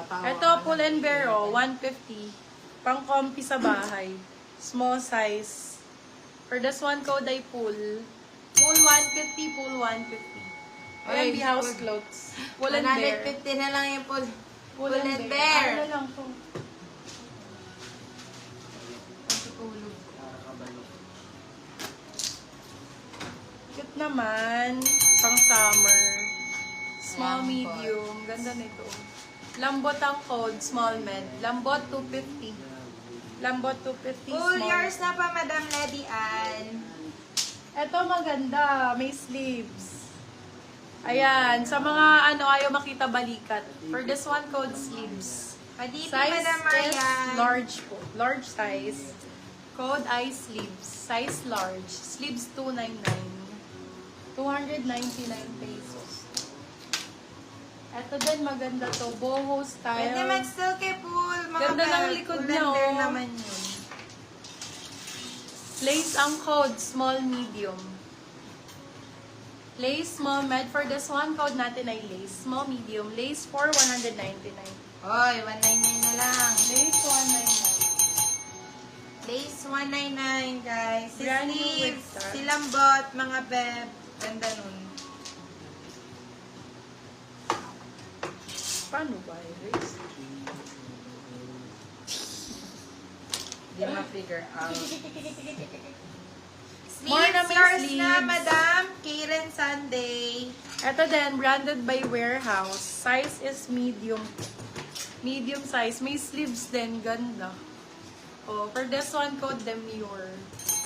Ito, Pull and Bear, oh, 150. Pang comfy sa bahay. Small size. For this one code ay Pull. Pull 150, Pull 150. Ayan, be house clothes. Pull and Bear. 150 na lang yung Pull and Bear. Bear. Ano lang to? Cute naman. Pang summer. Small, medium. Ganda nito. Lambot ang code. Small med. Lambot 250. Lambot 250. Full Small. yours na pa, Madam Lady Ann. Ito maganda. May sleeves. Ayan. Sa mga ayaw makita balikat. For this one, code sleeves. Padipi, Size Madam is Marian. large po. Large size. Code ay sleeves. Size large. Sleeves 299. 299 pesos. Ito din maganda to. Boho style. Pwede mag-still kay Pool. Ganda ng likod niya, Pull oh. naman yun. Lace ang code. Small, medium. Lace, small, med. For this one, code natin ay lace. Small, medium. Lace for 199. Oy, 199 na lang. Lace 199. Lace 199, guys. Si Brand new sleeves, with that. si lambot, mga beb. Ganda nun. Paano ba? Lace? Di ma-figure out. More na Sleeves, may yours sleeves. na, Madam. Karen Sunday. Ito din, branded by Warehouse. Size is medium. Medium size. May sleeves din. Ganda. Oh, for this one, code Demure.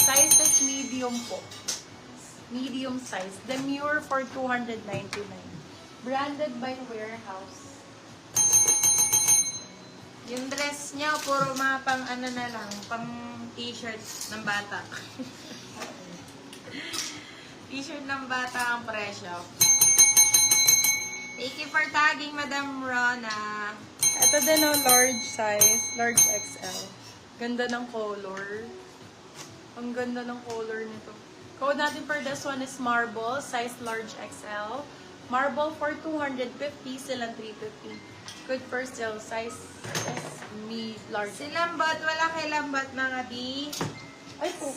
Size is medium po. Medium size. Demure for 299. Branded by Warehouse. Yung dress niya, puro mga pang ano na lang, pang t-shirt ng bata. T-shirt ng bata ang presyo. Thank you for tagging, Madam Rona. Ito din ang large size. Large XL. Ganda ng color. Ang ganda ng color nito. Code natin for this one is Marble. Size large XL. Marble for 250. Silang 350. Good for sale. Size is large. Si Lambot, wala kay Lambot, mga B. Ay, po.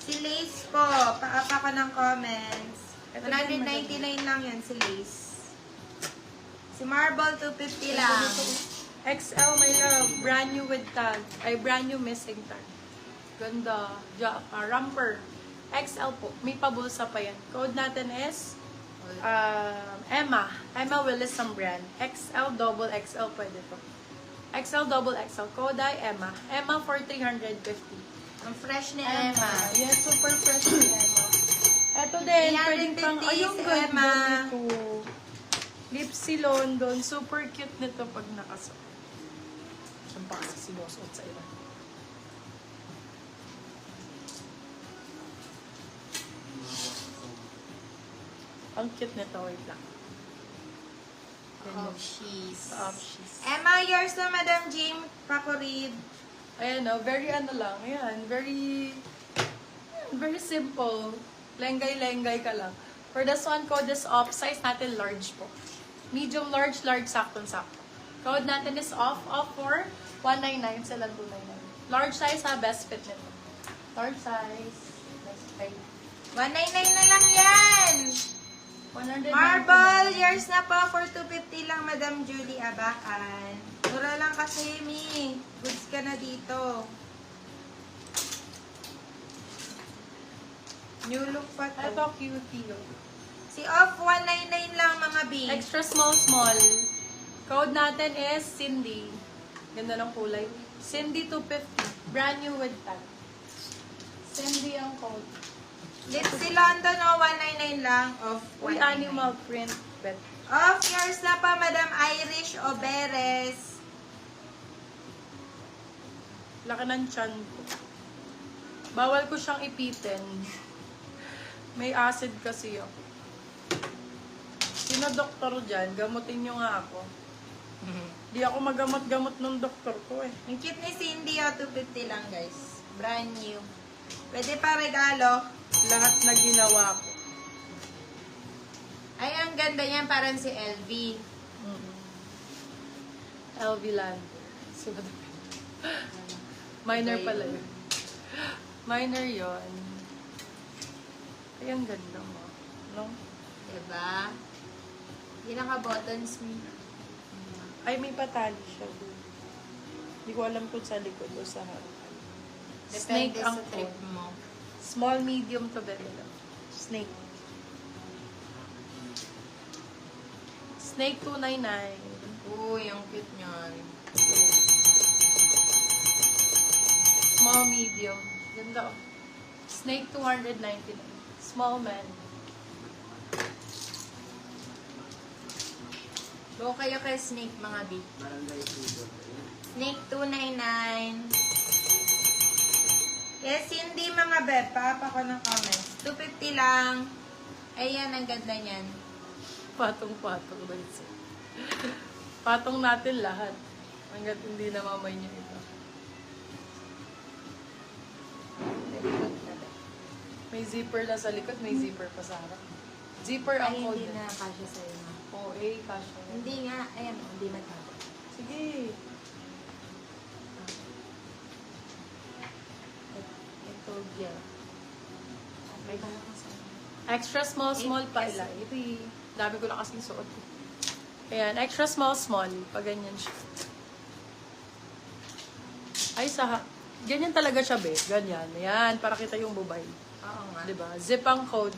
Si Lace po, paapa ko ng comments. Ito din, 199 lang yan si Lace. Si Marble, 250 lang. XL, my love. Brand new with tag. Ay, brand new missing tag. Ganda. Romper. XL po. May pabulsa pa yan. Code natin is Emma. Emma Willis ang brand. XL, double XL pwede to. XL, double XL. Code ay Emma. Emma for 350. Ang fresh ni Emma. Yes, super fresh ni Emma. Ito din, pwedeng pang, ay, yung si ganda Emma. nito. Lipsy London. Super cute nito pag nakasuot. Saan pa kasi sinusuot sa iba. Ang cute nito. Wait lang. Of cheese. Of cheese. Emma, yours na, Madam Jim Pacorid. Ayan o, very ano lang. Ayan, very simple. Lenggay-lenggay ka lang. For this one, code is off. Size natin large po. Medium, large, saktong-sakto. Code natin is off for 199. Sila 299. Large size ha, best fit nito. Large size. Best fit. 199 na lang yan! 199. Marble, yours na po for 250 lang, Madam Julie Abakan. Mura lang kasi, Mi. Goods ka na dito. New look pa to. Ito, cutie. Si off, 199 lang, mga B. Extra small. Code natin is Cindy. Ganda ng kulay. Cindy 250. Brand new with tag. Cindy ang code. Lipsy London, 199 lang. Off, Uy, 199. animal print. Bet. Off, yours na pa, Madam Irish Oberes. Laki ng tiyan ko. Bawal ko siyang ipitin. May acid kasi ako. Sino doktor dyan? Gamutin nyo nga ako. Di ako magamot-gamot ng doktor ko eh. Ang cute ni Cindy, 250 lang, guys. Brand new. Pwede pa regalo. Lahat na ginawa ko. Ay, ang ganda niyan, parang si LV. LV Land. Minor pala yun. Minor yun. Ay, ang ganda mo. No? Diba? Yung naka-buttons mo. Ay, may patali siya. Hindi ko alam kung sa likod o sa harapan. Depende ang sa trip code. mo. Small, medium to very low. Snake. Snake 299. Uy, ang cute niyan. Small, medium. Ganda. Snake 299. Small man. Go kayo kay Snake, mga B. Snake 299. Yes, hindi mga beb. Papa ko ng comments. 250 lang. Ayan, ang ganda niyan. Patong-patong ba ito? Patong natin lahat. Hanggat hindi namamay niya ito. May zipper na sa likod, may zipper pa sa harap. Zipper ang Ay, code. hindi na kasya sa'yo na. Oo, kasha. Hindi nga. Ayan, hindi matapos. Sige. Ito, yeah. Okay ba ako sa'yo? Extra small pa Yes. ila. Ito dami ko na kasing suot. Ayan, extra small. Pag ganyan siya. Ay, ganyan talaga siya, be. Ganyan. Ayan, para kita yung bubay. Oo nga. Diba? Zip ang code.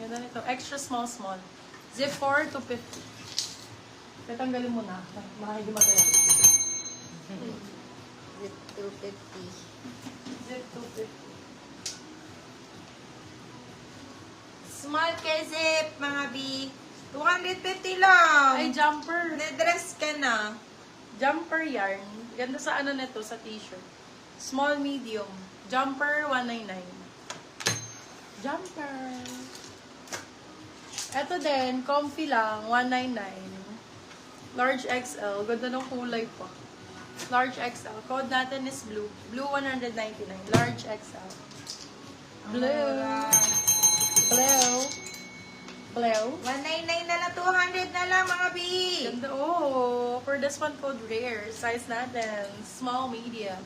Ganda nito. Extra small. Zip 4 to 50. Tatanggalin mo na. Mahal mataya. Zip 250. Zip 250. Small kay Zip, mga B. 250 lang. Ay, jumper. Na-dress ka na. Jumper yarn. Ganda sa ano nito, sa t-shirt. Small, medium. Jumper, 199. Jumper. Ito din, comfy lang, 199. Large XL. Ganda ng kulay pa. Large XL. Code natin is blue. Blue, 199. Large XL. Blue. Blue. 199 na lang, 200 na lang, mga B. Ganda. Oh, for this one, code rare. Size natin, small, medium.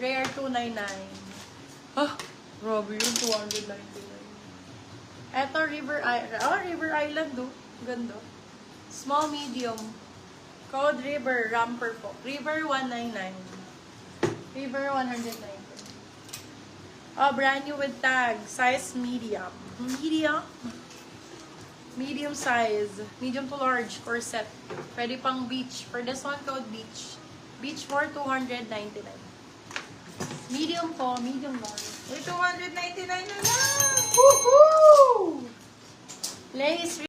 Rare, 299. Ah, grabe yun, 299. Eto, River Island, oh. Ganda. Small, medium. Code River, Ramper po. River, 199. River, 199. Oh, brand new with tag. Size, medium. Medium size. Medium to large corset. Pwede pang beach. For this one, code beach. Beach for 299. Medium po, medium large. Uy, 299 na lang. Woohoo! Lace